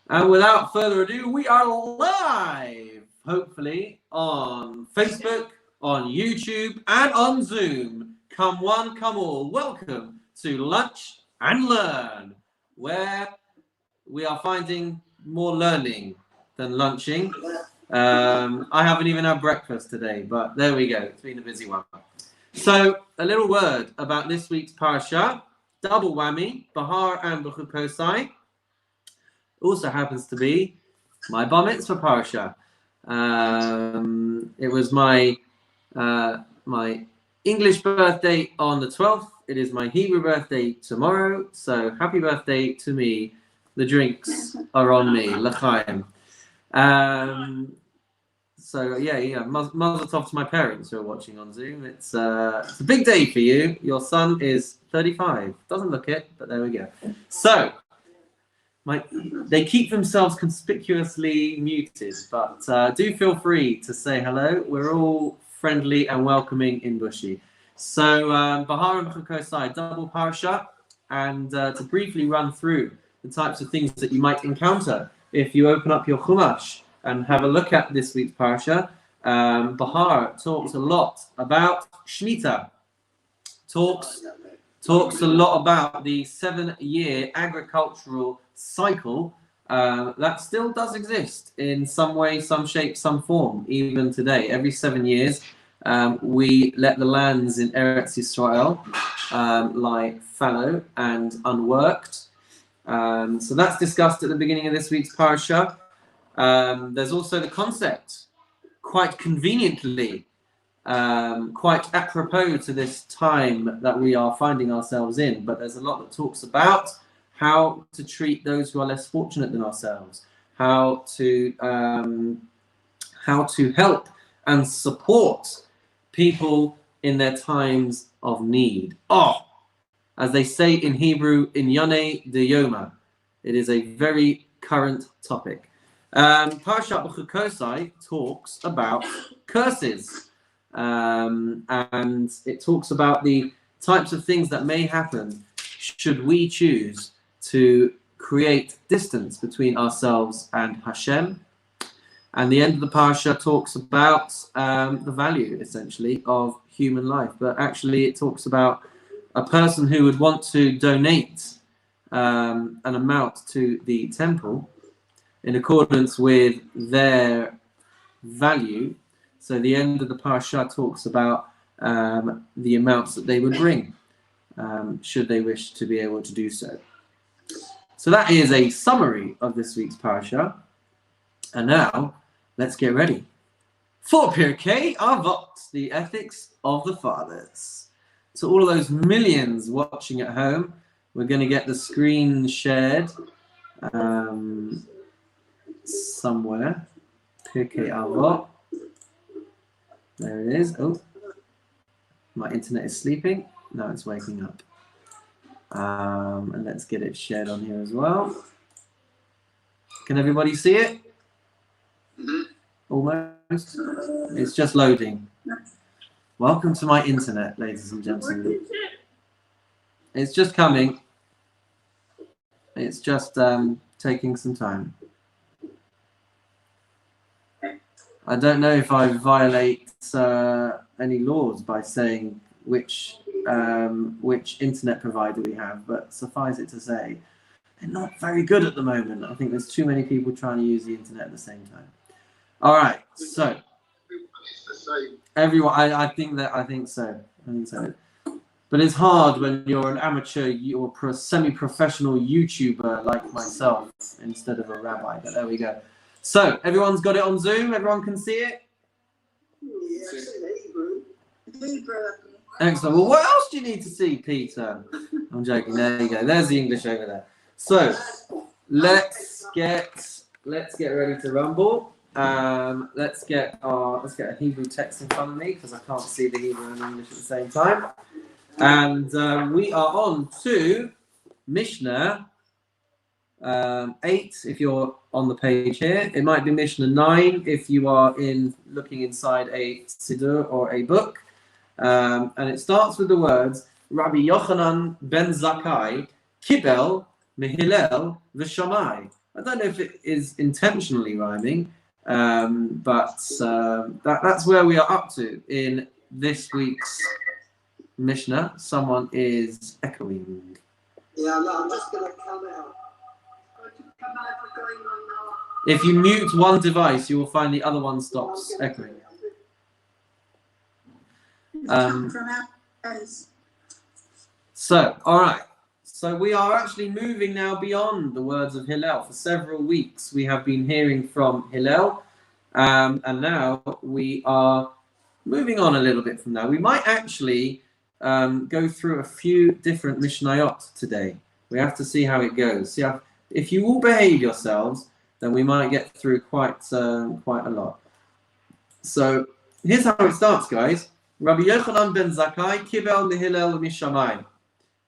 And without further ado, we are live, hopefully, on Facebook, on YouTube, and on Zoom. Come one, come all. Welcome to Lunch and Learn, where we are finding more learning than lunching. I haven't even had breakfast today, but there we go. It's been a busy one. So, a little word about this week's parasha. Double whammy, Bahar and B'chukosai. Also happens to be my bar mitzvah parasha. It was my my English birthday on the 12th. It is my Hebrew birthday tomorrow. So happy birthday to me. The drinks are on me. L'chaim. So yeah. Mazel tov to my parents who are watching on Zoom. It's a big day for you. Your son is 35. Doesn't look it, but there we go. So they keep themselves conspicuously muted, but do feel free to say hello. We're all friendly and welcoming in Bushi. So Bahar and B'chukosai, double parasha, and to briefly run through the types of things that you might encounter if you open up your Chumash and have a look at this week's parasha. Bahar talks a lot about Shemitah, talks a lot about the 7-year agricultural cycle that still does exist in some way, some shape, some form, even today. Every 7 years, we let the lands in Eretz Yisrael lie fallow and unworked. So that's discussed at the beginning of this week's parasha. There's also the concept, quite conveniently, quite apropos to this time that we are finding ourselves in, but there's a lot that talks about how to treat those who are less fortunate than ourselves, how to help and support people in their times of need. As they say in Hebrew, in Yonei de Yoma. It is a very current topic. Parashat B'chukosai talks about curses. And it talks about the types of things that may happen should we choose to create distance between ourselves and Hashem. And the end of the parasha talks about the value, essentially, of human life. But actually, it talks about a person who would want to donate an amount to the temple in accordance with their value. So the end of the parasha talks about the amounts that they would bring, should they wish to be able to do so. So that is a summary of this week's parasha. And now, let's get ready for Pirkei Avot, the ethics of the fathers. So all of those millions watching at home, we're going to get the screen shared somewhere. Pirkei Avot. There it is. Oh, my internet is sleeping. Now it's waking up. And let's get it shared on here as well. Can everybody see it? Almost. It's just loading. Welcome to my internet, ladies and gentlemen. It's just coming. It's just taking some time. I don't know if I violate any laws by saying which internet provider we have, but suffice it to say, they're not very good at the moment. I think there's too many people trying to use the internet at the same time. All right, so everyone, I think so. But it's hard when you're an amateur or semi-professional YouTuber like myself instead of a rabbi. But there we go. So everyone's got it on Zoom. Everyone can see it. Yes. Excellent. Well, what else do you need to see, Peter? I'm joking. There you go. There's the English over there. So let's get ready to rumble. Let's get a Hebrew text in front of me because I can't see the Hebrew and English at the same time. And we are on to Mishnah 8 if you're on the page here. It might be Mishnah 9 if you are looking inside a siddur or a book. And it starts with the words Rabbi Yochanan ben Zakkai Kibel Mehillel v'Shamai. I don't know if it is intentionally rhyming, but that's where we are up to in this week's Mishnah. Someone is echoing. Yeah, no, I'm just going to come out. If you mute one device, you will find the other one stops echoing. So, all right. So we are actually moving now beyond the words of Hillel. For several weeks, we have been hearing from Hillel, and now we are moving on a little bit from that. We might actually go through a few different Mishnayot today. We have to see how it goes. See how, if you all behave yourselves, then we might get through quite a lot. So here's how it starts, guys. Rabbi Yochanan ben Zakkai kibel lehillel mishamai.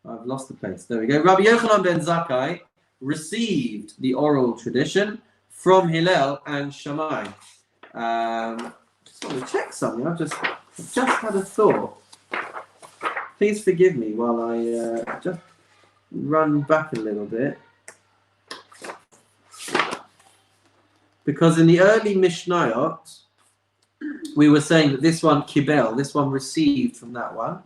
I've lost the place. There we go. Rabbi Yochanan ben Zakkai received the oral tradition from Hillel and Shammai. Just want to check something. I've just had a thought. Please forgive me while I just run back a little bit. Because in the early Mishnayot, we were saying that this one kibel, this one received from that one.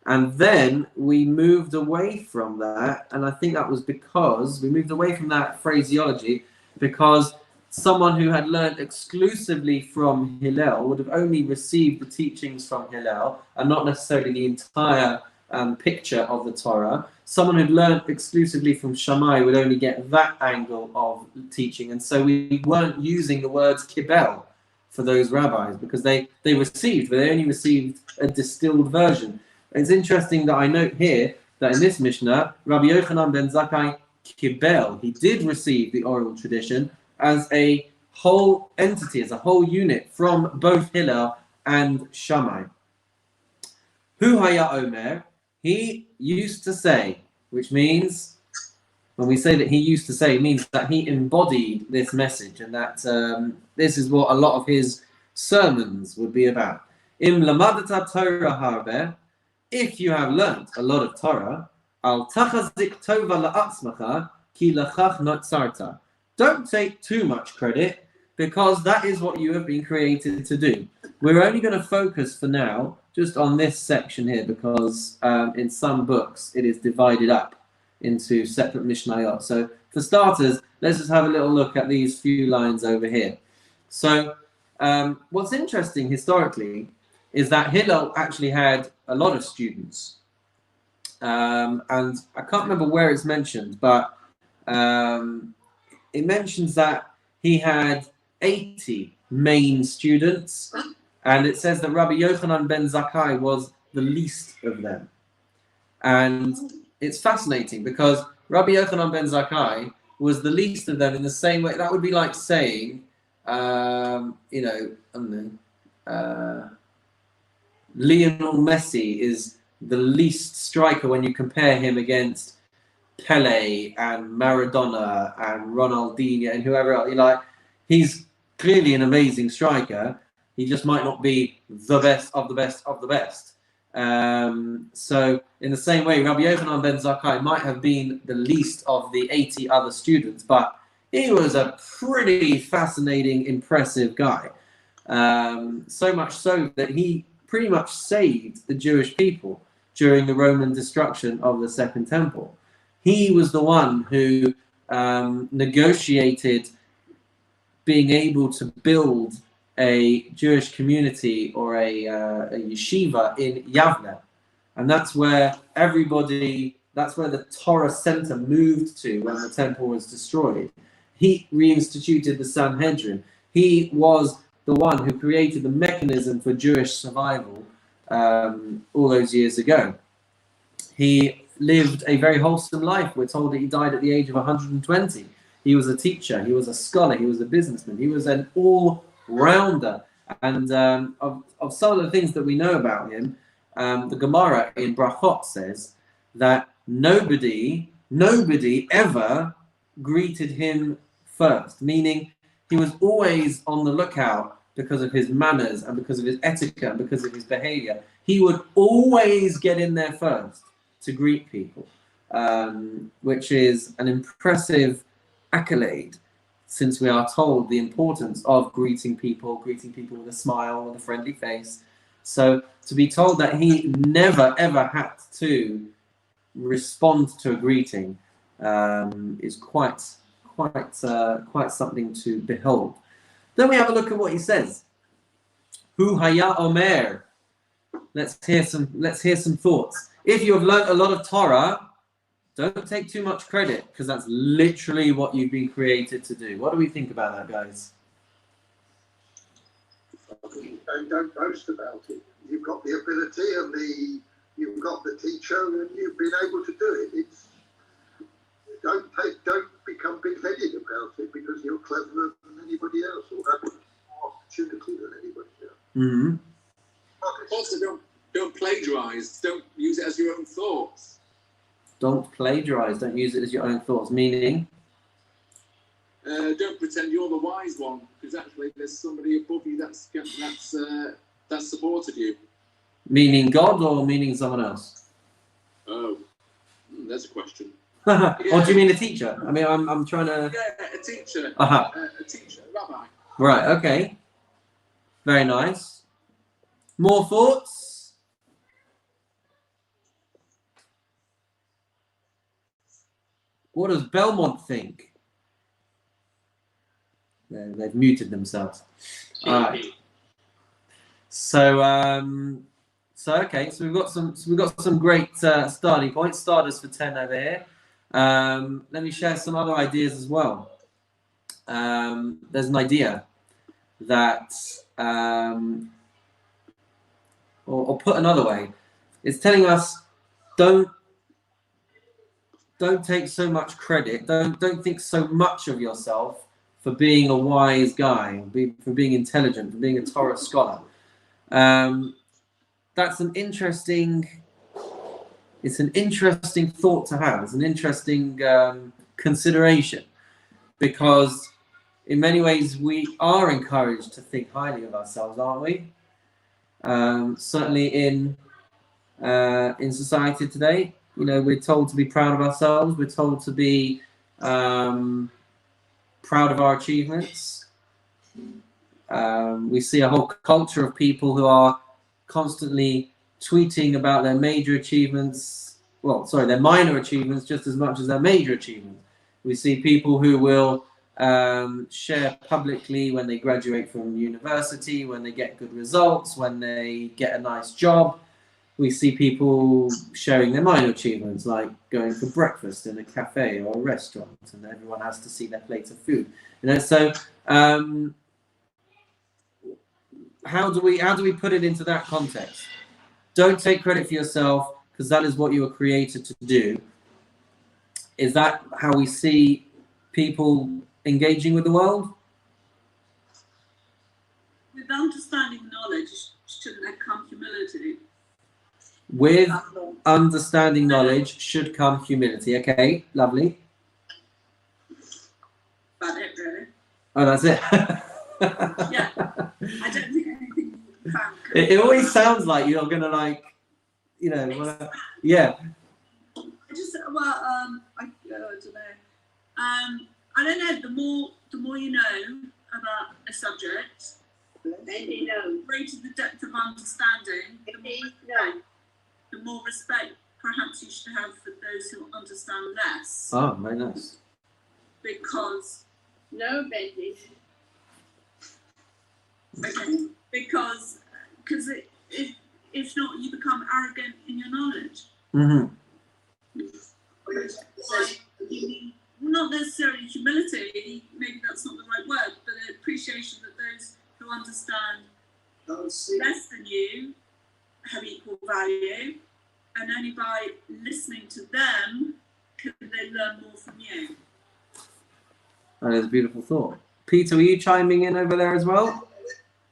And then we moved away from that, and I think that was because we moved away from that phraseology because someone who had learned exclusively from Hillel would have only received the teachings from Hillel and not necessarily the entire picture of the Torah. Someone who'd learned exclusively from Shammai would only get that angle of teaching, and so we weren't using the words kibel for those rabbis because they received, but they only received a distilled version. It's interesting that I note here that in this Mishnah, Rabbi Yochanan ben Zakkai kibel, he did receive the oral tradition as a whole entity, as a whole unit from both Hillel and Shammai. Hu haya omer, he used to say, which means, when we say that he used to say, it means that he embodied this message, and that this is what a lot of his sermons would be about. Im lamadata Torah harbe, if you have learnt a lot of Torah, al tachazik tova la'atzmacha ki lachach notzarta. Don't take too much credit, because that is what you have been created to do. We're only going to focus for now just on this section here, because in some books it is divided up into separate Mishnayot. So for starters, let's just have a little look at these few lines over here. So what's interesting historically is that Hillel actually had a lot of students. And I can't remember where it's mentioned, but it mentions that he had 80 main students, and it says that Rabbi Yochanan ben Zakkai was the least of them. And it's fascinating because Rabbi Yochanan ben Zakkai was the least of them in the same way. That would be like saying, Lionel Messi is the least striker when you compare him against Pele and Maradona and Ronaldinho and whoever else. He's clearly an amazing striker. He just might not be the best of the best of the best. So in the same way, Rabbi Yochanan ben Zakkai might have been the least of the 80 other students, but he was a pretty fascinating, impressive guy. So much so that he pretty much saved the Jewish people during the Roman destruction of the Second Temple. He was the one who negotiated being able to build a Jewish community or a yeshiva in Yavne. And that's where the Torah center moved to when the temple was destroyed. He reinstituted the Sanhedrin. He was the one who created the mechanism for Jewish survival all those years ago. He lived a very wholesome life. We're told that he died at the age of 120. He was a teacher, he was a scholar, he was a businessman, he was an all-rounder. And of some of the things that we know about him, the Gemara in Brachot says that nobody ever greeted him first, meaning he was always on the lookout because of his manners and because of his etiquette and because of his behavior. He would always get in there first to greet people, which is an impressive accolade, since we are told the importance of greeting people with a smile, with a friendly face. So to be told that he never ever had to respond to a greeting is quite something to behold. Then we have a look at what he says. Hu haya omer. Let's hear some thoughts. If you have learnt a lot of Torah, don't take too much credit, because that's literally what you've been created to do. What do we think about that, guys? Don't boast about it. You've got the ability and you've got the teacher and you've been able to do it. Don't become big-headed about it because you're cleverer than anybody else or have more opportunity than anybody else. Mm-hmm. Also, don't plagiarize. Don't use it as your own thoughts. Don't plagiarize. Don't use it as your own thoughts. Meaning? Don't pretend you're the wise one, because actually there's somebody above you that's supported you. Meaning God or meaning someone else? Oh, that's a question. Or do you mean a teacher? I mean, I'm trying to. Yeah, a teacher. A teacher, a rabbi. Right. Okay. Very nice. More thoughts? What does Belmont think? They've muted themselves. All right. So okay. So we've got some great starting points. Starters for 10 over here. Let me share some other ideas as well. There's an idea that, or put another way, it's telling us don't take so much credit. Don't think so much of yourself for being a wise guy, for being intelligent, for being a Torah scholar. That's an interesting. It's an interesting thought to have. It's an interesting consideration, because in many ways we are encouraged to think highly of ourselves, aren't we? Certainly in society today, we're told to be proud of ourselves. We're told to be proud of our achievements. We see a whole culture of people who are constantly tweeting about their major achievements. Well, sorry, their minor achievements just as much as their major achievements. We see people who will share publicly when they graduate from university, when they get good results, when they get a nice job. We see people sharing their minor achievements, like going for breakfast in a cafe or a restaurant, and everyone has to see their plate of food. So how do we put it into that context? Don't take credit for yourself, because that is what you were created to do. Is that how we see people engaging with the world? With understanding knowledge, shouldn't there come humility? With understanding knowledge should come humility. Okay, lovely. That's it, really. Oh, that's it. Yeah, I don't think anything found. It always sounds like you're gonna yeah. I don't know. I don't know. The more you know about a subject, greater the depth of understanding, the more respect perhaps you should have for those who understand less. Oh, very nice. Because no, Bendy. Okay. Because if not, you become arrogant in your knowledge. Mm-hmm. You need, not necessarily humility, maybe that's not the right word, but an appreciation that those who understand less than you have equal value, and only by listening to them can they learn more from you. That is a beautiful thought. Peter, were you chiming in over there as well?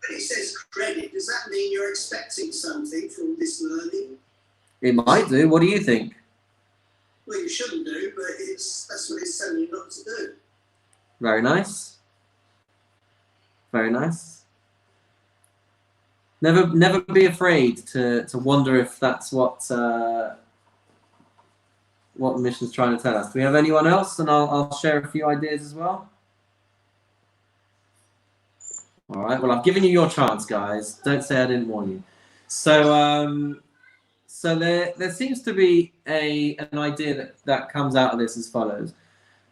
When it says credit, does that mean you're expecting something from this learning? It might do. What do you think? Well, you shouldn't do, but that's what it's telling you not to do. Very nice. Very nice. Never be afraid to wonder if that's what what the mission's trying to tell us. Do we have anyone else? And I'll share a few ideas as well. All right. Well, I've given you your chance, guys. Don't say I didn't warn you. So, so there seems to be an idea that comes out of this as follows.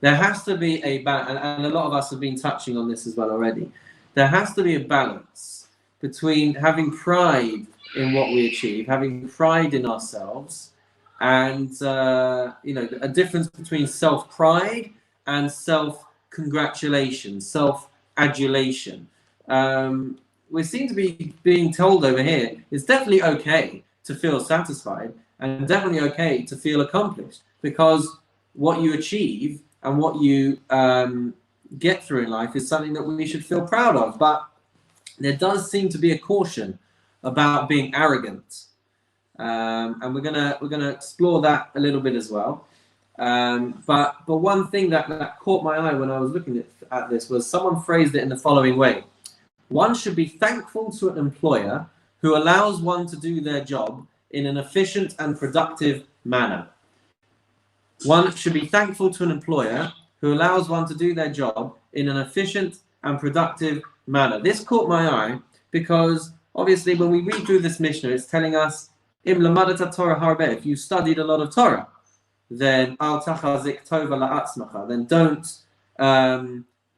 There has to be a balance, and a lot of us have been touching on this as well already. There has to be a balance between having pride in what we achieve, having pride in ourselves, and a difference between self-pride and self-congratulation, self-adulation. We seem to be being told over here it's definitely okay to feel satisfied and definitely okay to feel accomplished, because what you achieve and what you get through in life is something that we should feel proud of. But there does seem to be a caution about being arrogant, and we're gonna explore that a little bit as well. But one thing that caught my eye when I was looking at this was someone phrased it in the following way: one should be thankful to an employer who allows one to do their job in an efficient and productive manner. One should be thankful to an employer who allows one to do their job in an efficient and productive manner. This caught my eye because obviously when we read through this Mishnah, it's telling us, Im lamadat Torah harbe, if you studied a lot of Torah, then al tachazik tova la'atzmacha, then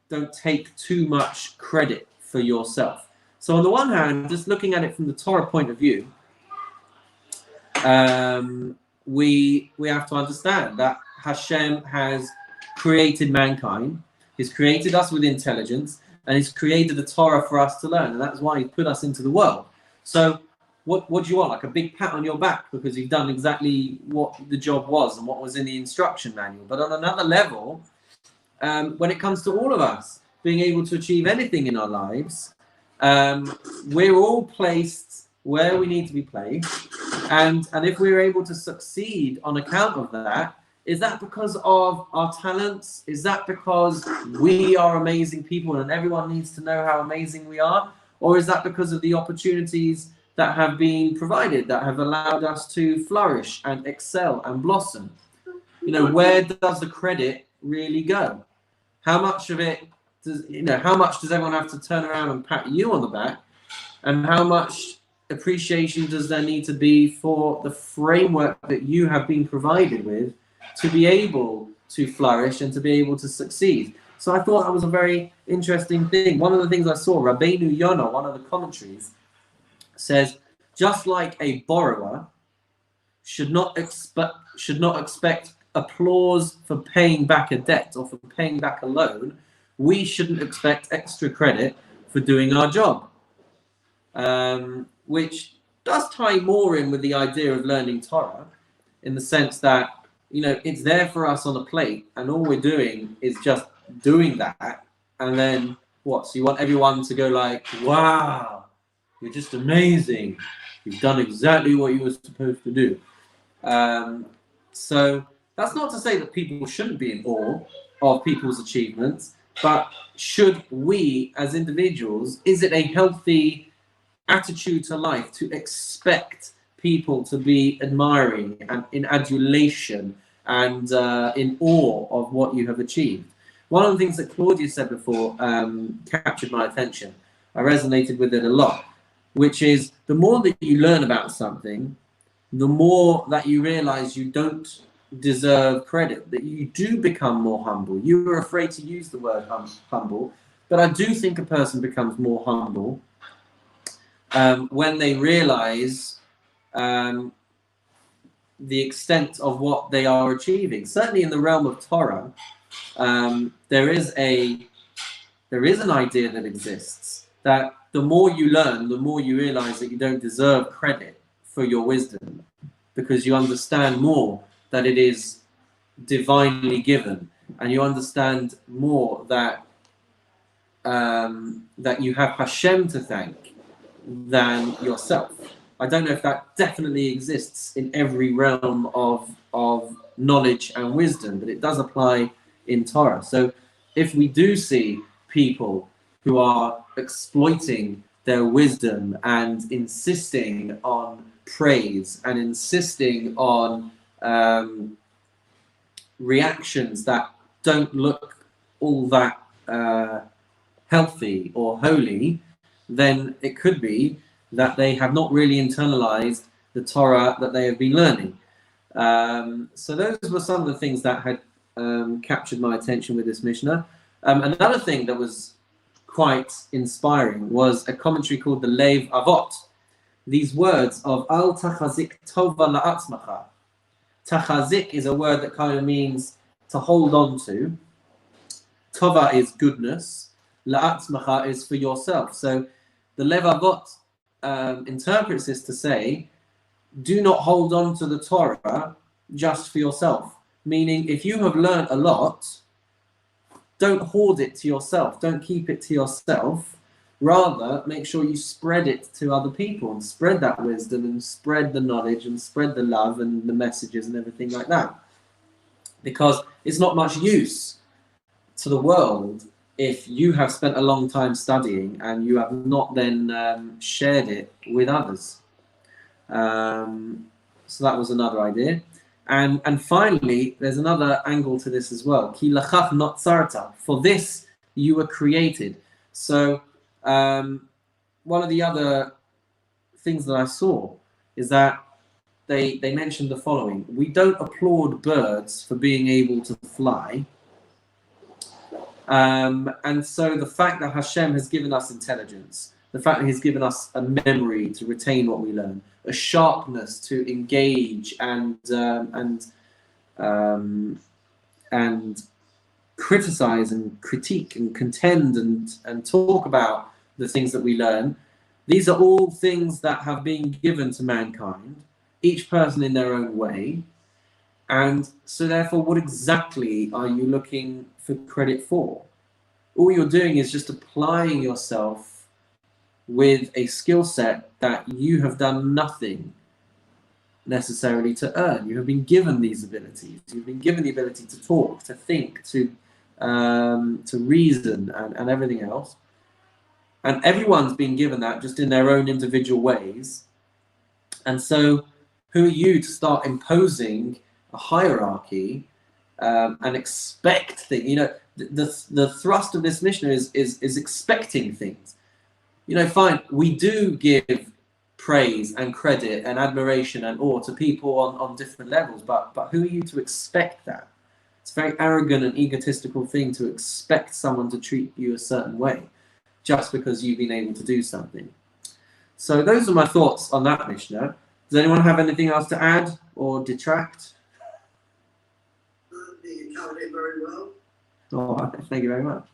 don't take too much credit for yourself. So on the one hand, just looking at it from the Torah point of view, we have to understand that Hashem has created mankind. He's created us with intelligence, and He's created the Torah for us to learn, and that's why He put us into the world. So what do you want? Like a big pat on your back because you've done exactly what the job was and what was in the instruction manual. But on another level, when it comes to all of us being able to achieve anything in our lives, we're all placed where we need to be placed, and if we're able to succeed on account of that, is that because of our talents? Is that because we are amazing people and everyone needs to know how amazing we are? Or is that because of the opportunities that have been provided, that have allowed us to flourish and excel and blossom? You know, where does the credit really go? How much of it how much does everyone have to turn around and pat you on the back? And how much appreciation does there need to be for the framework that you have been provided with to be able to flourish and to be able to succeed? So I thought that was a very interesting thing. One of the things I saw, Rabbeinu Yonah, one of the commentaries, says, just like a borrower should not expect applause for paying back a debt or for paying back a loan, we shouldn't expect extra credit for doing our job. Which does tie more in with the idea of learning Torah, in the sense that, you know, it's there for us on a plate, and all we're doing is just doing that. And then what? So you want everyone to go like, wow, you're just amazing. You've done exactly what you were supposed to do. So that's not to say that people shouldn't be in awe of people's achievements, but should we as individuals, is it a healthy attitude to life to expect people to be admiring and in adulation and in awe of what you have achieved? One of the things that Claudia said before captured my attention. I resonated with it a lot, which is the more that you learn about something, the more that you realize you don't deserve credit, that you do become more humble. You were afraid to use the word humble, but I do think a person becomes more humble when they realize the extent of what they are achieving. Certainly in the realm of Torah, there is an idea that exists that the more you learn, the more you realize that you don't deserve credit for your wisdom, because you understand more that it is divinely given, and you understand more that that you have Hashem to thank than yourself. I don't know if that definitely exists in every realm of knowledge and wisdom, but it does apply in Torah. So if we do see people who are exploiting their wisdom and insisting on praise and insisting on reactions that don't look all that healthy or holy, then it could be that they have not really internalized the Torah that they have been learning. So those were some of the things that had captured my attention with this Mishnah. Another thing that was quite inspiring was a commentary called the Lev Avot. These words of Al Tachazik Tova La'atzmacha. Tachazik is a word that kind of means to hold on to. Tova is goodness. La'atzmacha is for yourself. So the Lev Avot interprets this to say, do not hold on to the Torah just for yourself. Meaning, if you have learned a lot, don't hoard it to yourself. Don't keep it to yourself. Rather, make sure you spread it to other people and spread that wisdom and spread the knowledge and spread the love and the messages and everything like that. Because it's not much use to the world if you have spent a long time studying and you have not then shared it with others. So that was another idea. And finally, there's another angle to this as well. Ki lachach notzarta. For this you were created. So one of the other things that I saw is that they mentioned the following. We don't applaud birds for being able to fly. And so the fact that Hashem has given us intelligence, the fact that he's given us a memory to retain what we learn, a sharpness to engage and criticize and critique and contend and talk about the things that we learn. These are all things that have been given to mankind, each person in their own way. And so therefore, what exactly are you looking for credit for? All you're doing is just applying yourself with a skill set that you have done nothing necessarily to earn. You have been given these abilities. You've been given the ability to talk, to think, to reason, and everything else. And everyone's been given that just in their own individual ways. And so, who are you to start imposing a hierarchy and expect things? You know, the thrust of this Mishnah is expecting things. You know, fine, we do give praise and credit and admiration and awe to people on different levels, but who are you to expect that? It's a very arrogant and egotistical thing to expect someone to treat you a certain way just because you've been able to do something. So those are my thoughts on that Mishnah. Does anyone have anything else to add or detract? You covered it very well. Oh, thank you very much.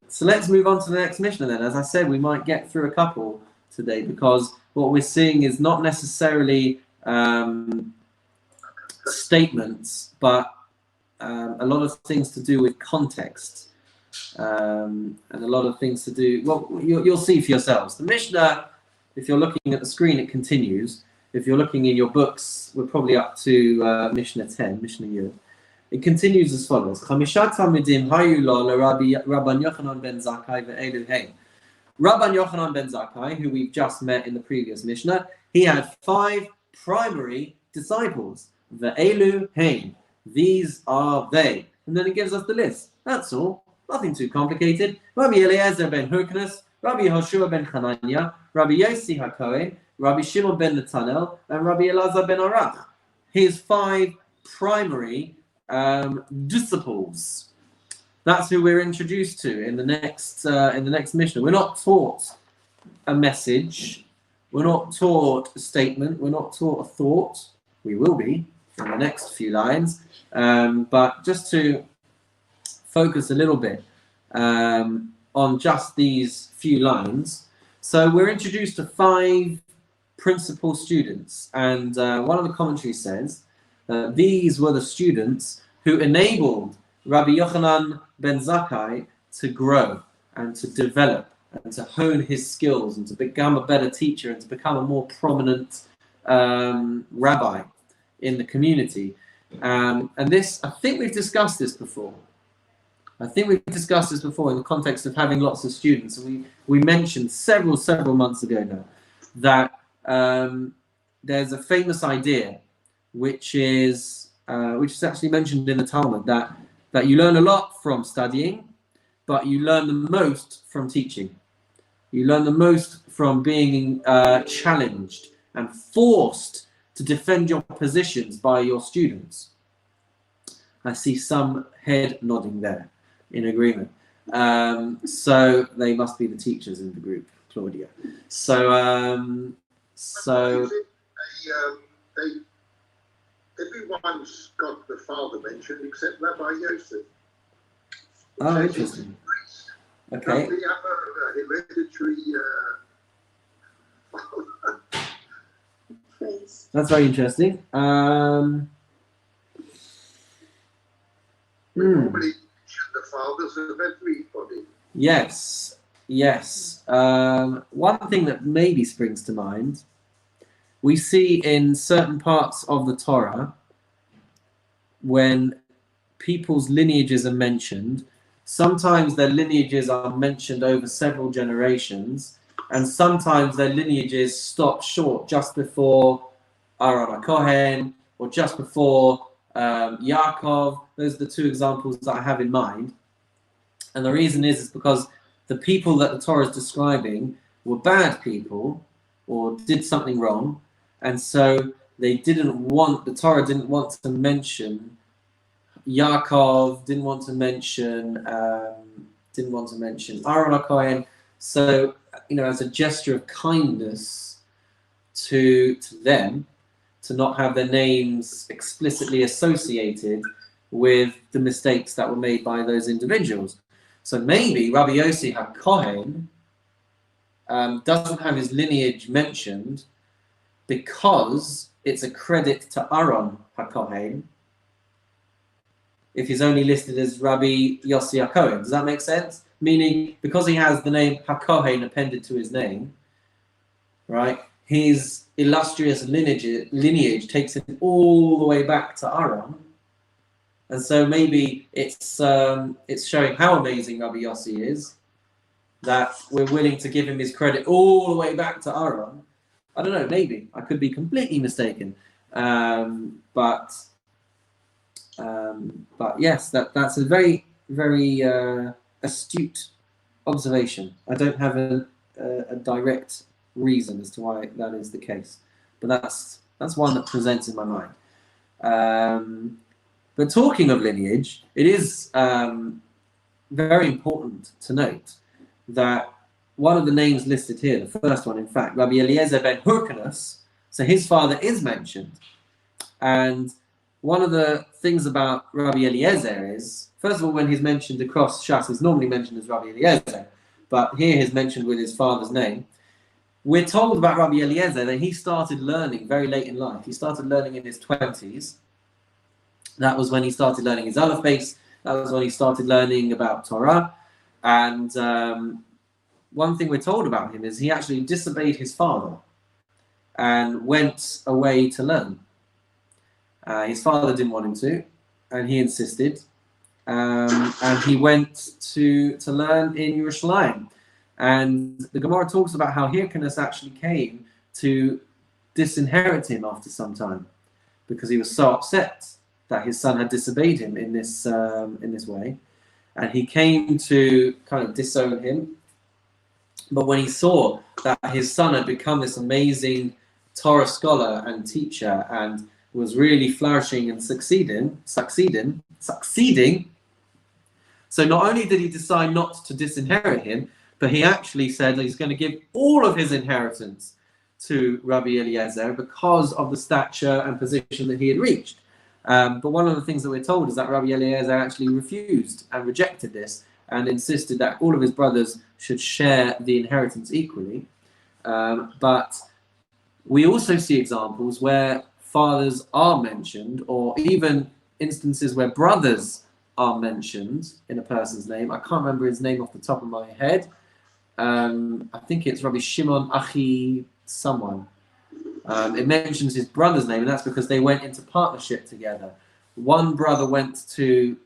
So let's move on to the next Mishnah then. As I said, we might get through a couple today because what we're seeing is not necessarily statements, but a lot of things to do with context and a lot of things to do, well, you'll see for yourselves. The Mishnah, if you're looking at the screen, it continues. If you're looking in your books, we're probably up to Mishnah 10, Mishnah Yud. It continues as follows. Chamishat Talmidim hayu lo Rabban Yochanan ben Zakkai ve'elu hein. Rabban Yochanan ben Zakkai, who we've just met in the previous Mishnah, he had 5 primary disciples. Ve'elu hein. These are they. And then it gives us the list. That's all. Nothing too complicated. Rabbi Eliezer ben Hurkanus, Rabbi Hoshua ben Hanania, Rabbi Yossi HaKohen, Rabbi Shimon ben Netanel, and Rabbi Elazar ben Arach. His 5 primary disciples. That's who we're introduced to in the next Mishnah. We're not taught a message. We're not taught a statement. We're not taught a thought. We will be in the next few lines. But just to focus a little bit on just these few lines. So we're introduced to 5 principal students, and one of the commentaries says these were the students who enabled Rabbi Yochanan ben Zakkai to grow and to develop and to hone his skills and to become a better teacher and to become a more prominent rabbi in the community. And this, I think we've discussed this before. In the context of having lots of students. And we mentioned several months ago now that there's a famous idea which is actually mentioned in the Talmud, that you learn a lot from studying, but you learn the most from teaching. You learn the most from being challenged and forced to defend your positions by your students. I see some head nodding there in agreement. So they must be the teachers in the group, Claudia. So everyone's got the father mentioned except Rabbi Yosef. Oh, interesting. Okay. Don't we have a hereditary That's very interesting. Normally the fathers of everybody. Yes. One thing that maybe springs to mind, we see in certain parts of the Torah, when people's lineages are mentioned, sometimes their lineages are mentioned over several generations, and sometimes their lineages stop short just before Aaron HaKohen, or just before Yaakov. Those are the two examples that I have in mind. And the reason is because the people that the Torah is describing were bad people or did something wrong, and so the Torah didn't want to mention Yaakov, didn't want to mention Aaron HaKohen. So, as a gesture of kindness to them, to not have their names explicitly associated with the mistakes that were made by those individuals. So maybe Rabbi Yossi HaKohen doesn't have his lineage mentioned because it's a credit to Aaron HaKohen if he's only listed as Rabbi Yossi HaKohen. Does that make sense? Meaning, because he has the name HaKohen appended to his name, right, his illustrious lineage takes him all the way back to Aaron. And so maybe it's showing how amazing Rabbi Yossi is, that we're willing to give him his credit all the way back to Aaron. I don't know, maybe. I could be completely mistaken. But yes, that's a very, very astute observation. I don't have a direct reason as to why that is the case, but that's one that presents in my mind. But talking of lineage, it is very important to note that one of the names listed here, the first one, in fact, Rabbi Eliezer ben Hyrcanus, so his father is mentioned. And one of the things about Rabbi Eliezer is, first of all, when he's mentioned across Shas, he's normally mentioned as Rabbi Eliezer, but here he's mentioned with his father's name. We're told about Rabbi Eliezer that he started learning very late in life. He started learning in his 20s. That was when he started learning his Aleph base. That was when he started learning about Torah. And one thing we're told about him is he actually disobeyed his father and went away to learn. His father didn't want him to, and he insisted. And he went to learn in Yerushalayim. And the Gemara talks about how Hyrcanus actually came to disinherit him after some time, because he was so upset that his son had disobeyed him in this way, and he came to kind of disown him. But when he saw that his son had become this amazing Torah scholar and teacher and was really flourishing and succeeding, so not only did he decide not to disinherit him, but he actually said that he's going to give all of his inheritance to Rabbi Eliezer because of the stature and position that he had reached. But one of the things that we're told is that Rabbi Eliezer actually refused and rejected this and insisted that all of his brothers should share the inheritance equally. But we also see examples where fathers are mentioned, or even instances where brothers are mentioned in a person's name. I can't remember his name off the top of my head. I think it's Rabbi Shimon Achi someone. It mentions his brother's name, and that's because they went into partnership together. One brother went to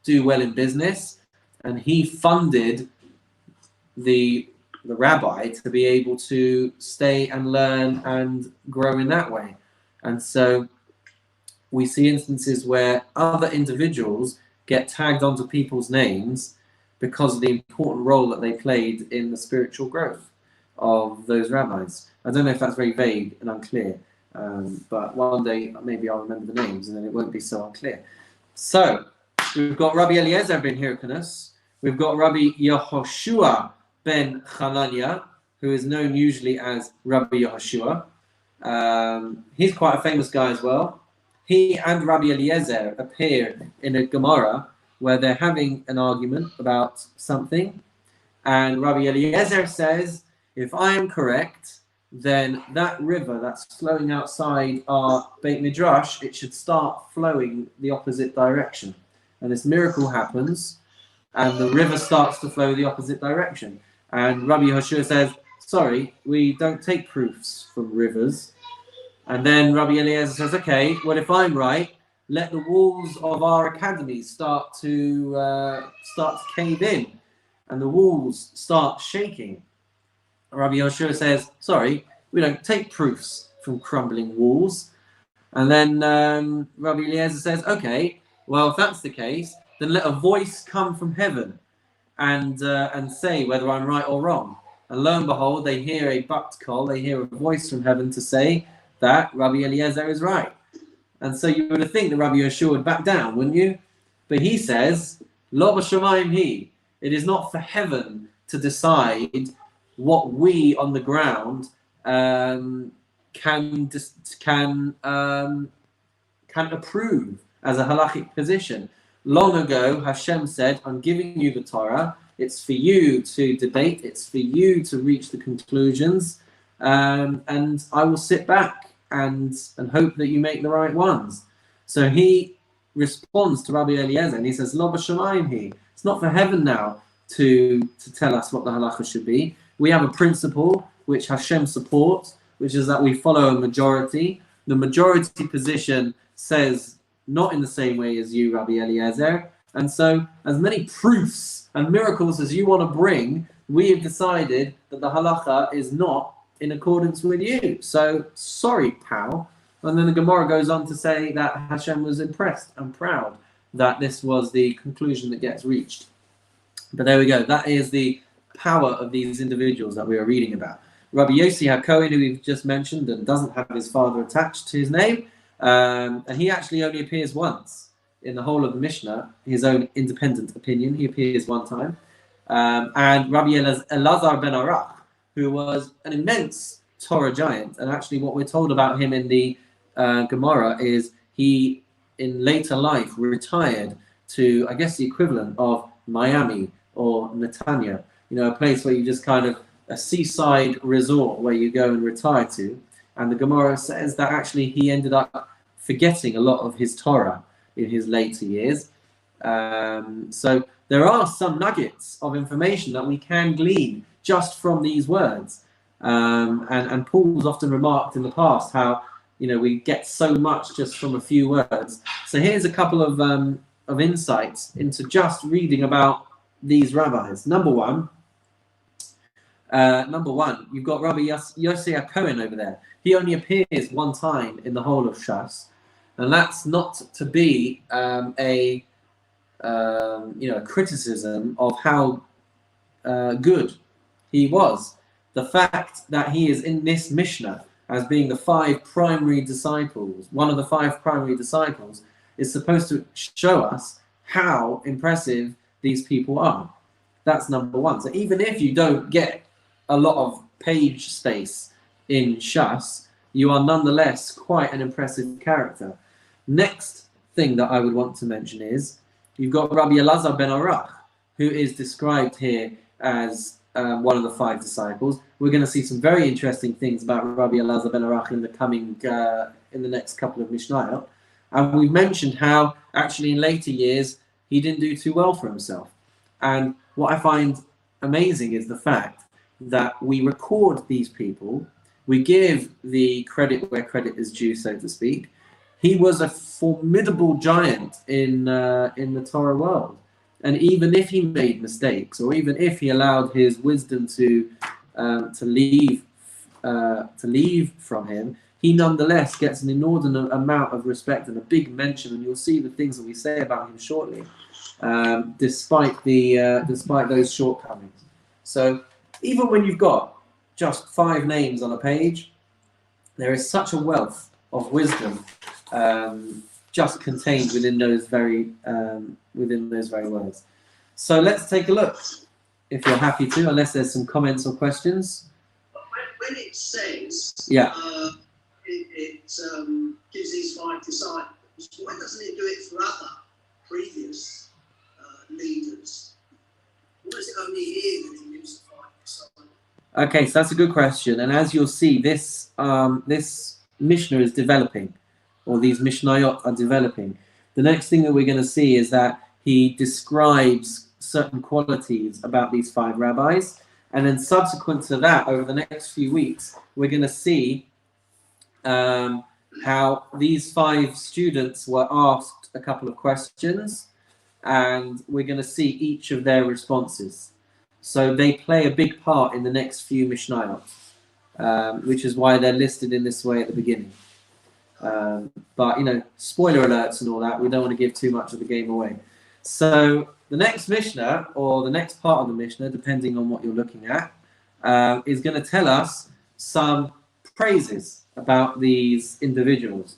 do well in business, and he funded the rabbi to be able to stay and learn and grow in that way. And so we see instances where other individuals get tagged onto people's names because of the important role that they played in the spiritual growth of those rabbis. I don't know if that's very vague and unclear, but one day maybe I'll remember the names and then it won't be so unclear. So we've got Rabbi Eliezer ben Hyrcanus, we've got Rabbi Yehoshua ben Hanania, who is known usually as Rabbi Yehoshua. He's quite a famous guy as well. He and Rabbi Eliezer appear in a Gemara where they're having an argument about something, and Rabbi Eliezer says, if I am correct, then that river that's flowing outside our Beit Midrash, it should start flowing the opposite direction. And this miracle happens, and the river starts to flow the opposite direction. And Rabbi Yehoshua says, sorry, we don't take proofs from rivers. And then Rabbi Eliezer says, okay, well, if I'm right, let the walls of our academy start to cave in, and the walls start shaking. Rabbi Yehoshua says, sorry, we don't take proofs from crumbling walls. And then Rabbi Eliezer says, okay, well, if that's the case, then let a voice come from heaven and say whether I'm right or wrong. And lo and behold, they hear a bat kol, they hear a voice from heaven to say that Rabbi Eliezer is right. And so you would think that Rabbi Yehoshua would back down, wouldn't you? But he says, Lo b'shamayim hi. It is not for heaven to decide what we on the ground can approve as a halachic position. Long ago, Hashem said, I'm giving you the Torah. It's for you to debate. It's for you to reach the conclusions. And I will sit back and hope that you make the right ones. So he responds to Rabbi Eliezer and he says, Lo b'shamayim hi. It's not for heaven now to tell us what the halacha should be. We have a principle which Hashem supports, which is that we follow a majority. The majority position says not in the same way as you, Rabbi Eliezer. And so as many proofs and miracles as you want to bring, we have decided that the halacha is not in accordance with you. So sorry, pal. And then the Gemara goes on to say that Hashem was impressed and proud that this was the conclusion that gets reached. But there we go. That is the power of these individuals that we are reading about. Rabbi Yossi HaKohen, who we've just mentioned and doesn't have his father attached to his name, and he actually only appears once in the whole of the Mishnah, his own independent opinion. He appears one time. And Rabbi Elazar ben Arach, who was an immense Torah giant, and actually what we're told about him in the Gemara is he, in later life, retired to, I guess, the equivalent of Miami or Netanya, a place where you just kind of, a seaside resort where you go and retire to. And the Gemara says that actually he ended up forgetting a lot of his Torah in his later years. So there are some nuggets of information that we can glean just from these words. And Paul's often remarked in the past how, we get so much just from a few words. So here's a couple of insights into just reading about these rabbis. Number one, you've got Rabbi Yossi HaKohen over there. He only appears one time in the whole of Shas, and that's not to be a criticism of how good he was. The fact that he is in this Mishnah as being the five primary disciples, one of the five primary disciples, is supposed to show us how impressive these people are. That's number one. So even if you don't get a lot of page space in Shas, you are nonetheless quite an impressive character. Next thing that I would want to mention is you've got Rabbi Elazar ben Arach, who is described here as one of the five disciples. We're going to see some very interesting things about Rabbi Elazar ben Arach in the next couple of Mishnayot. And we've mentioned how actually in later years he didn't do too well for himself. And what I find amazing is the fact that we record these people, we give the credit where credit is due, so to speak. He was a formidable giant in the Torah world, and even if he made mistakes, or even if he allowed his wisdom to leave from him, he nonetheless gets an inordinate amount of respect and a big mention, and you'll see the things that we say about him shortly, despite those shortcomings. So even when you've got just 5 names on a page, there is such a wealth of wisdom just contained within those very words. So let's take a look, if you're happy to, unless there's some comments or questions. When it says, Yeah. it gives these 5 disciples, why doesn't it do it for other previous leaders? Why is it only here that he gives the 5 disciples? Okay, so that's a good question. And as you'll see, this Mishnah is developing, or these Mishnayot are developing. The next thing that we're going to see is that he describes certain qualities about these 5 rabbis. And then subsequent to that, over the next few weeks, we're going to see how these 5 students were asked a couple of questions, and we're going to see each of their responses. So they play a big part in the next few Mishnayot, which is why they're listed in this way at the beginning. But, spoiler alerts and all that, we don't want to give too much of the game away. So the next Mishnah, or the next part of the Mishnah, depending on what you're looking at, is going to tell us some praises about these individuals.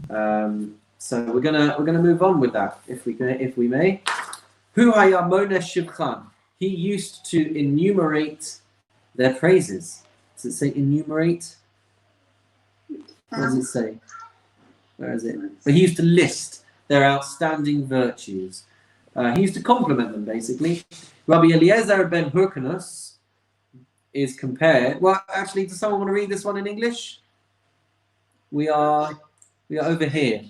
So we're gonna move on with that, if we may. Hu haya moneh shivchan. He used to enumerate their praises. Does it say enumerate? What does it say? Where is it? But he used to list their outstanding virtues. He used to compliment them, basically. Rabbi Eliezer ben Hyrcanus is compared. Well, actually, does someone want to read this one in English? We are over here.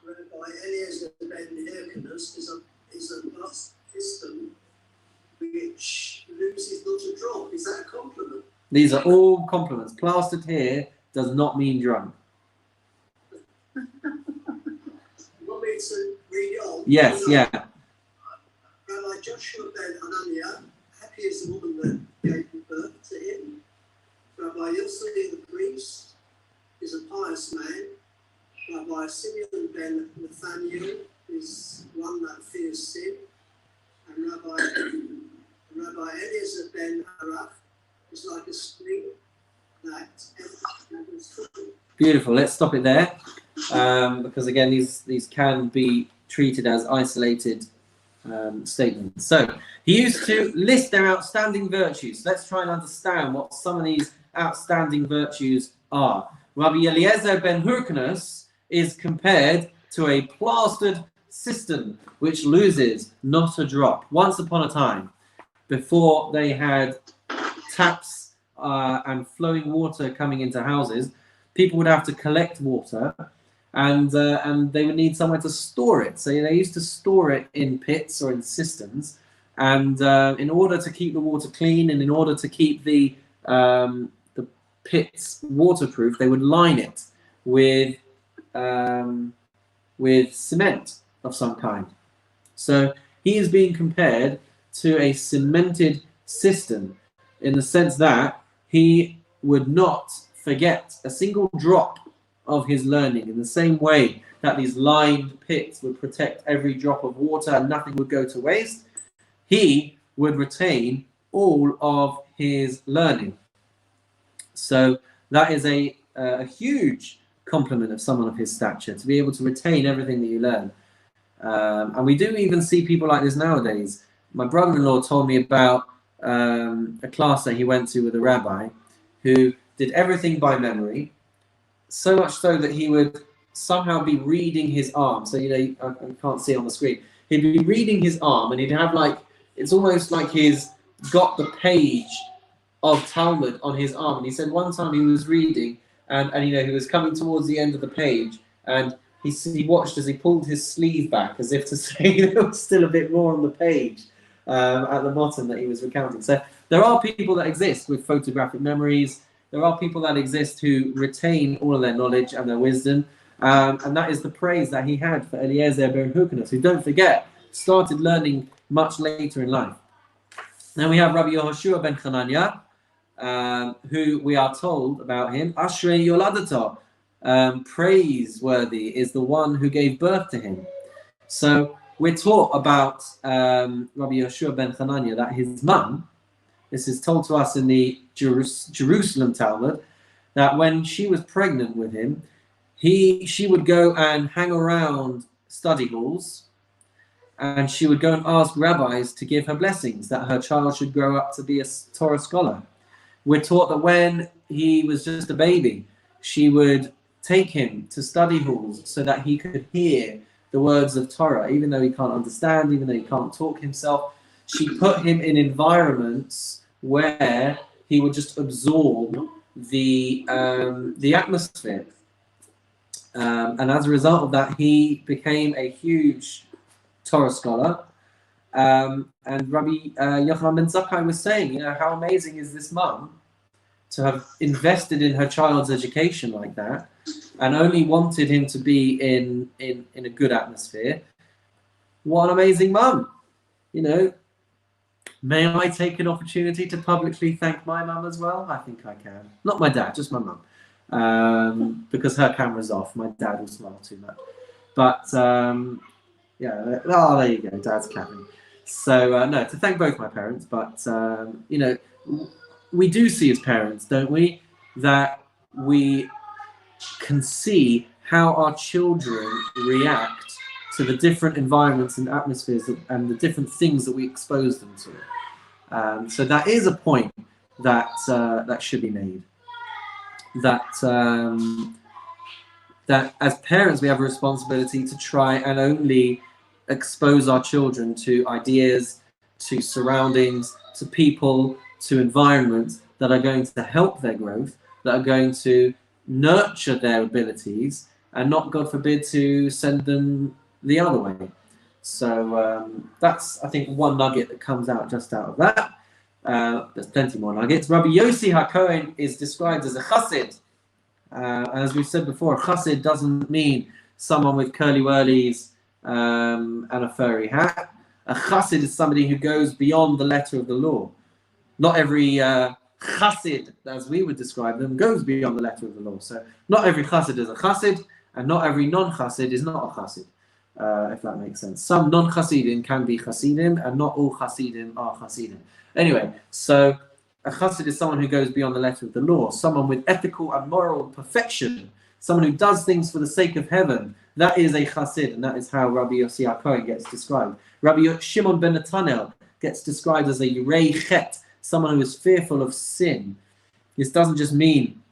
Rabbi Eliezer ben Hyrcanus is a last system which loses not a drop. Is that a compliment? These are all compliments. Plastered here does not mean drunk. You want me to read it on? Yes, yeah. Rabbi Joshua ben Hananiah, happy is the woman that gave birth to him. Rabbi Yossi the priest is a pious man. Rabbi Simeon ben Nathaniel is one that fears sin. And Rabbi Eliezer ben Arach is like a spring that is full. Beautiful. Let's stop it there, because again, these can be treated as isolated statements. So he used to list their outstanding virtues. Let's try and understand what some of these outstanding virtues are. Rabbi Eliezer ben Hyrcanus is compared to a plastered cistern which loses not a drop. Once upon a time, before they had taps and flowing water coming into houses, people would have to collect water, and they would need somewhere to store it. So they used to store it in pits or in cisterns, and in order to keep the water clean and in order to keep the pits waterproof, they would line it with cement of some kind. So he is being compared to a cemented cistern in the sense that he would not forget a single drop of his learning, in the same way that these lined pits would protect every drop of water and nothing would go to waste. He would retain all of his learning. So that is a huge compliment of someone of his stature, to be able to retain everything that you learn. And we do even see people like this nowadays. My brother-in-law told me about a class that he went to with a rabbi who did everything by memory, so much so that he would somehow be reading his arm. So, I can't see on the screen. He'd be reading his arm, and he'd have it's almost like he's got the page of Talmud on his arm. And he said one time he was reading, and he was coming towards the end of the page, and he watched as he pulled his sleeve back as if to say there was still a bit more on the page at the bottom that he was recounting. So there are people that exist with photographic memories. There are people that exist who retain all of their knowledge and their wisdom. And that is the praise that he had for Eliezer ben Hyrcanus, who, don't forget, started learning much later in life. Then we have Rabbi Yehoshua ben Hananiah. who we are told about him, Ashrei Yoladato, praiseworthy is the one who gave birth to him. So we're taught about Rabbi Yeshua ben Hanania that his mum, this is told to us in the Jerusalem Talmud, that when she was pregnant with him, she would go and hang around study halls, and she would go and ask rabbis to give her blessings that her child should grow up to be a Torah scholar. We're taught that when he was just a baby, she would take him to study halls so that he could hear the words of Torah, even though he can't understand, even though he can't talk himself. She put him in environments where he would just absorb the atmosphere. And as a result of that, he became a huge Torah scholar. And Rabbi Yochanan ben Zakkai was saying, how amazing is this mum to have invested in her child's education like that, and only wanted him to be in a good atmosphere. What an amazing mum! May I take an opportunity to publicly thank my mum as well? I think I can. Not my dad, just my mum. Because her camera's off. My dad will smile too much. But there you go, Dad's clapping. So no, to thank both my parents, but we do see as parents, don't we, that we can see how our children react to the different environments and atmospheres and the different things that we expose them to. So that is a point that should be made. That as parents we have a responsibility to try and only expose our children to ideas, to surroundings, to people, to environments that are going to help their growth, that are going to nurture their abilities, and not, God forbid, to send them the other way. So that's, I think, one nugget that comes out just out of that. There's plenty more nuggets. Rabbi Yossi HaKohen is described as a chassid. As we've said before, a chassid doesn't mean someone with curly whirlies and a furry hat. A chassid is somebody who goes beyond the letter of the law. Not every chassid, as we would describe them, goes beyond the letter of the law. So not every chassid is a chassid, and not every non-chassid is not a chassid, if that makes sense. Some non-chassidim can be chassidim, and not all chassidim are chassidim. Anyway, so a chassid is someone who goes beyond the letter of the law, someone with ethical and moral perfection, someone who does things for the sake of heaven. That is a chassid, and that is how Rabbi Yossi HaKohen gets described. Rabbi Shimon ben Netanel gets described as a yirei chet, someone who is fearful of sin. This doesn't just mean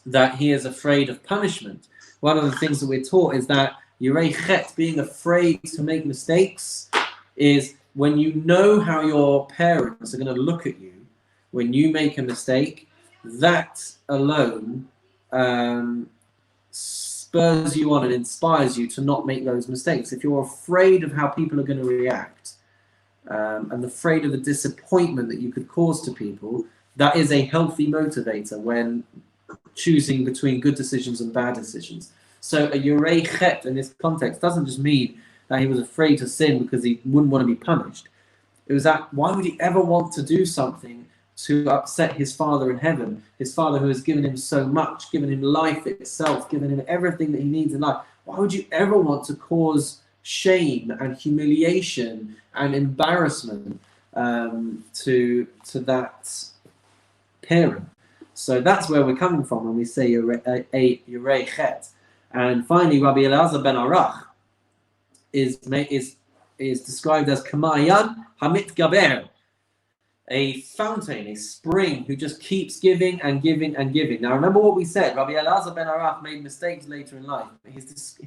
that he is afraid of punishment. One of the things that we're taught is that yirei chet, being afraid to make mistakes, is when you know how your parents are going to look at you when you make a mistake. That alone spurs you on and inspires you to not make those mistakes. If you're afraid of how people are going to react, and afraid of the disappointment that you could cause to people, that is a healthy motivator when choosing between good decisions and bad decisions. So a yirei chet in this context doesn't just mean that he was afraid to sin because he wouldn't want to be punished. It was that, why would he ever want to do something to upset his Father in heaven, his Father who has given him so much, given him life itself, given him everything that he needs in life? Why would you ever want to cause shame and humiliation and embarrassment to that parent? So that's where we're coming from when we say yirei chet. And finally, Rabbi Elazar ben Arach is described as Kamayan Hamit Gaber, a fountain, a spring who just keeps giving and giving and giving. Now remember what we said, Rabbi Elazar ben Arach made mistakes later in life.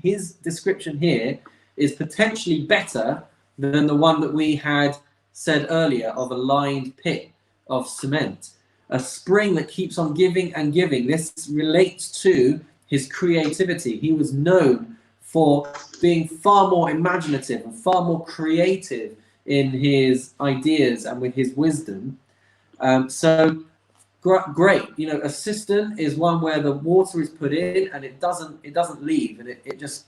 His description here is potentially better than the one that we had said earlier of a lined pit of cement. A spring that keeps on giving and giving. This relates to his creativity. He was known for being far more imaginative and far more creative in his ideas and with his wisdom. So great. A cistern is one where the water is put in and it doesn't leave, and it just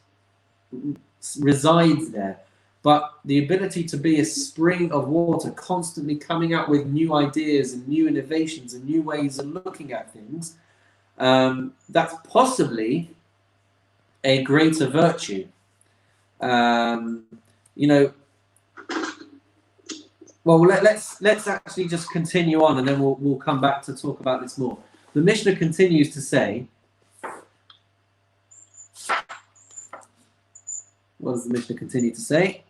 resides there. but the ability to be a spring of water, constantly coming out with new ideas and new innovations and new ways of looking at things, that's possibly a greater virtue. Well, let's actually just continue on, and then we'll come back to talk about this more. The Mishnah continues to say, what does the Mishnah continue to say?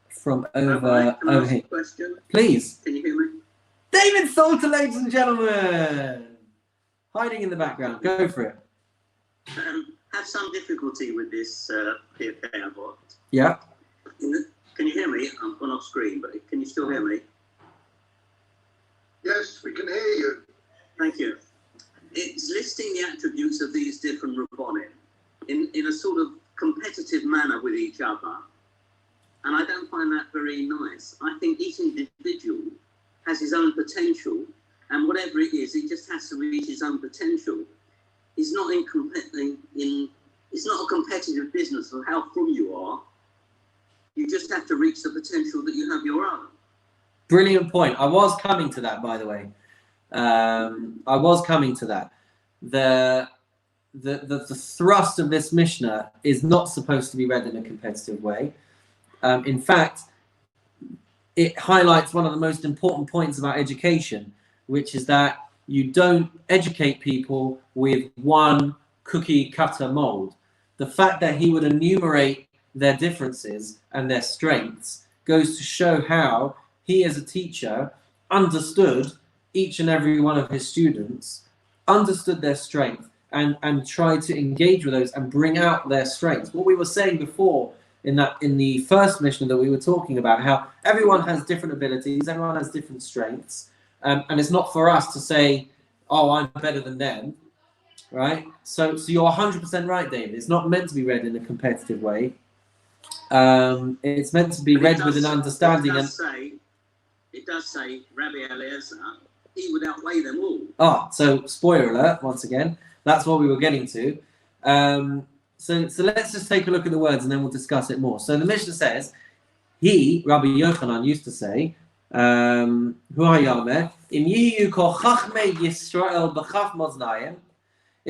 From over here. Question. Please. Can you hear me? David Salter, ladies and gentlemen! Hiding in the background. Go for it. Have some difficulty with this Pirkei Avot. Yeah. Can you hear me? I'm on off screen, but can you still hear me? Yes, we can hear you. Thank you. It's listing the attributes of these different Rabbonim in a sort of competitive manner with each other. And I don't find that very nice. I think each individual has his own potential, and whatever it is, he just has to reach his own potential. It's not it's not a competitive business of how full you are. You just have to reach the potential that you have your own. Brilliant point. I was coming to that, by the way. I was coming to that. The thrust of this Mishnah is not supposed to be read in a competitive way. In fact, it highlights one of the most important points about education, which is that you don't educate people with one cookie cutter mold. The fact that he would enumerate their differences and their strengths goes to show how he, as a teacher, understood each and every one of his students, understood their strength, and tried to engage with those and bring out their strengths. What we were saying before in the first Mishnah that we were talking about, how everyone has different abilities, everyone has different strengths, and it's not for us to say, oh, I'm better than them, right? So you're 100% right, David. It's not meant to be read in a competitive way. It's meant to be read with an understanding. It does say Rabbi Eliezer, he would outweigh them all. So spoiler alert, once again. That's what we were getting to. So let's just take a look at the words and then we'll discuss it more. So the Mishnah says, Rabbi Yochanan used to say,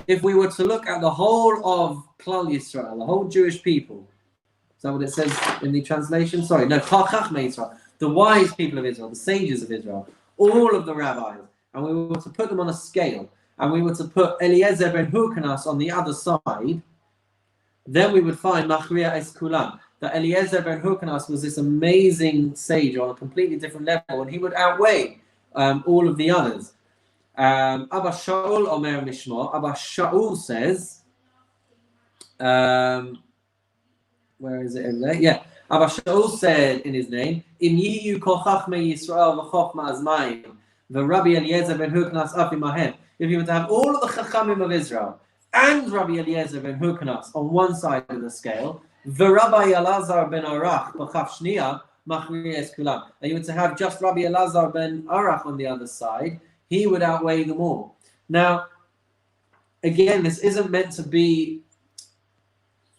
if we were to look at the whole of Klal Yisrael, the whole Jewish people, is that what it says in the translation? Sorry, no, the wise people of Israel, the sages of Israel, all of the rabbis, and we were to put them on a scale, and we were to put Eliezer ben Hurkanas on the other side, then we would find Machriya es Kulam, that Eliezer ben Hurkanas was this amazing sage on a completely different level, and he would outweigh all of the others. Abba Shaul Omer Mishmo, Abba Shaul says, where is it over there? Yeah. Abba Shaul said in his name, Im yiyu kol chachmei Yisrael v'chochma azmayim, v'Rabbi Eliezer ben Hurkanas afimahem. If you were to have all of the chachamim of Israel and Rabbi Eliezer ben Hurkanas on one side of the scale, v'Rabbi Elazar ben Arach b'chaf shniya machriya es kulam, and you were to have just Rabbi Elazar ben Arach on the other side, he would outweigh them all. Now, again, this isn't meant to be.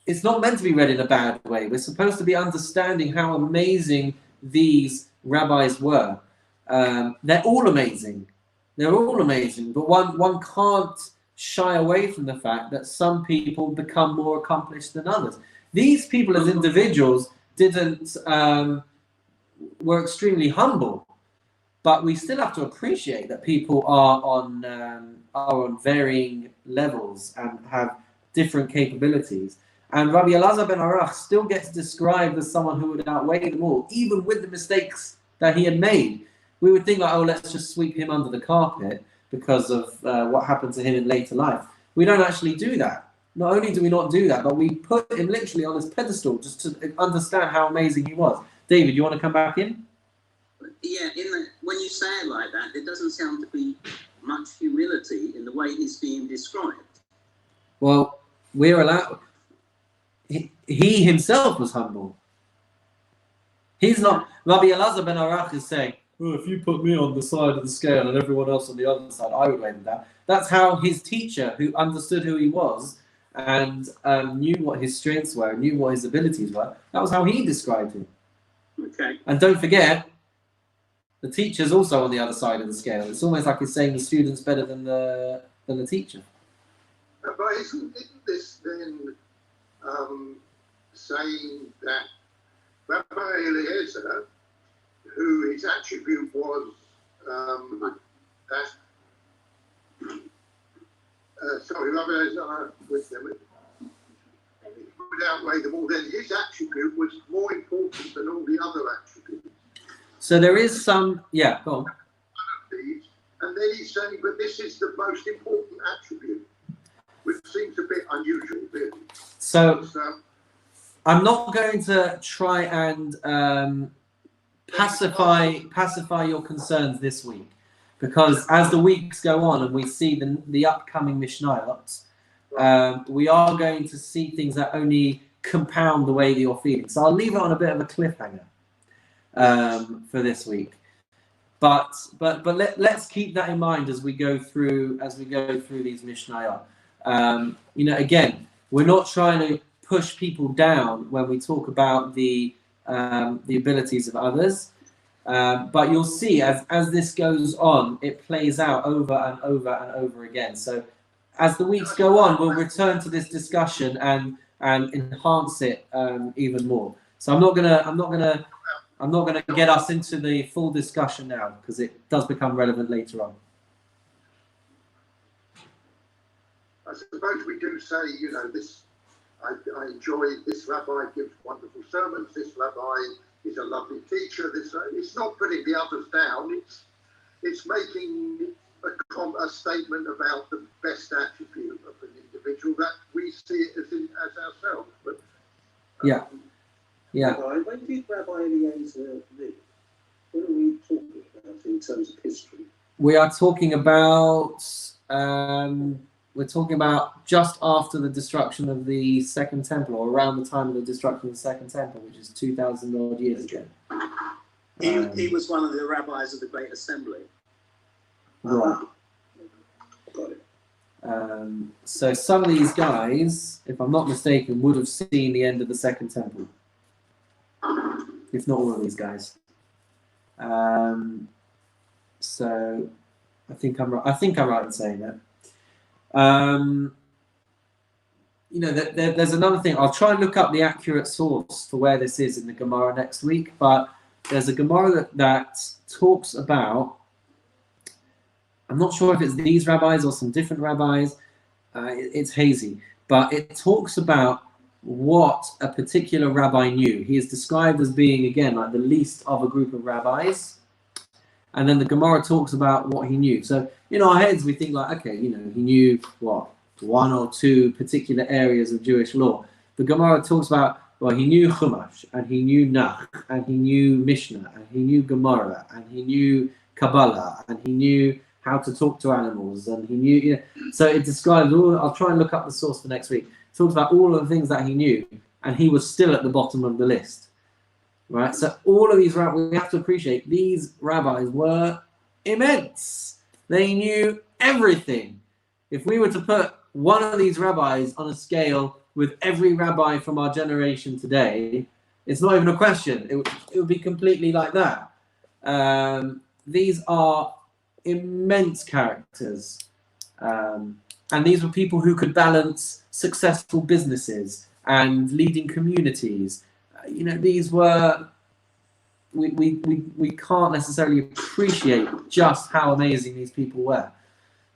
It's not meant to be read in a bad way. We're supposed to be understanding how amazing these rabbis were. They're all amazing. They're all amazing. But one can't shy away from the fact that some people become more accomplished than others. These people as individuals were extremely humble. But we still have to appreciate that people are on varying levels and have different capabilities. And Rabbi Elazar ben Arach still gets described as someone who would outweigh them all, even with the mistakes that he had made. We would think like, oh, let's just sweep him under the carpet because of what happened to him in later life. We don't actually do that. Not only do we not do that, but we put him literally on his pedestal just to understand how amazing he was. David, you want to come back in? Yeah, when you say it like that, it doesn't sound to be much humility in the way he's being described. Well, we're allowed. He himself was humble. He's not. Rabbi Elazar ben Arach is saying, oh, if you put me on the side of the scale and everyone else on the other side, I would weigh them down. That's how his teacher, who understood who he was and knew what his strengths were, knew what his abilities were, that was how he described him. Okay. And don't forget, the teacher's also on the other side of the scale. It's almost like it's saying the student's better than the teacher. But isn't this then saying that Rabbi Eliezer, who his attribute was that, sorry, Rabbi Eliezer, with them, would outweigh them all, then his attribute was more important than all the other attributes. So there is some, yeah, go on. And then he's saying, but this is the most important attribute, which seems a bit unusual, really. So I'm not going to try and pacify your concerns this week, because as the weeks go on and we see the upcoming Mishnayot, we are going to see things that only compound the way that you're feeling. So I'll leave it on a bit of a cliffhanger for this week. But let's keep that in mind as we go through these Mishnayot. Again, we're not trying to push people down when we talk about the abilities of others. But you'll see as this goes on, it plays out over and over and over again. So as the weeks go on, we'll return to this discussion and enhance it even more. So I'm not gonna get us into the full discussion now, because it does become relevant later on. I suppose we do say, this. I enjoy this rabbi gives wonderful sermons. This rabbi is a lovely teacher. It's not putting the others down. It's making a statement about the best attribute of an individual that we see it as ourselves. But yeah. Rabbi, when did Rabbi Eliezer live? What are we talking about in terms of history? We are talking about just after the destruction of the Second Temple, or around the time of the destruction of the Second Temple, which is 2,000 odd years ago. He was one of the rabbis of the Great Assembly. Right. Got it. So some of these guys, if I'm not mistaken, would have seen the end of the Second Temple, if not all of these guys. So I think I'm right in saying that. There's another thing. I'll try and look up the accurate source for where this is in the Gemara next week. But there's a Gemara that talks about. I'm not sure if it's these rabbis or some different rabbis. It's hazy, but it talks about what a particular rabbi knew. He is described as being, again, like the least of a group of rabbis. And then the Gemara talks about what he knew. So in our heads, we think like, okay, he knew what, one or two particular areas of Jewish law. The Gemara talks about, well, he knew Chumash, and he knew Nach, and he knew Mishnah, and he knew Gemara, and he knew Kabbalah, and he knew how to talk to animals, and he knew, so it describes all. I'll try and look up the source for next week. It talks about all of the things that he knew, and he was still at the bottom of the list, right? So all of these rabbis, we have to appreciate, these rabbis were immense. They knew everything. If we were to put one of these rabbis on a scale with every rabbi from our generation today, it's not even a question. It would be completely like that. These are immense characters, and these were people who could balance successful businesses and leading communities. These were, we can't necessarily appreciate just how amazing these people were.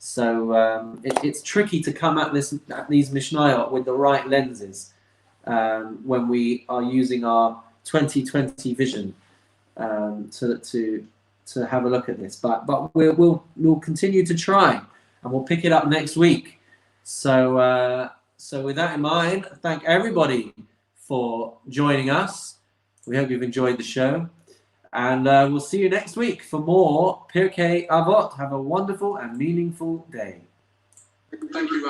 So it's tricky to come at these Mishnayot with the right lenses when we are using our 2020 vision to have a look at this, but we'll continue to try, and we'll pick it up next week. So with that in mind, thank everybody for joining us. We hope you've enjoyed the show, and we'll see you next week for more Pirkei Avot. Have a wonderful and meaningful day. Thank you.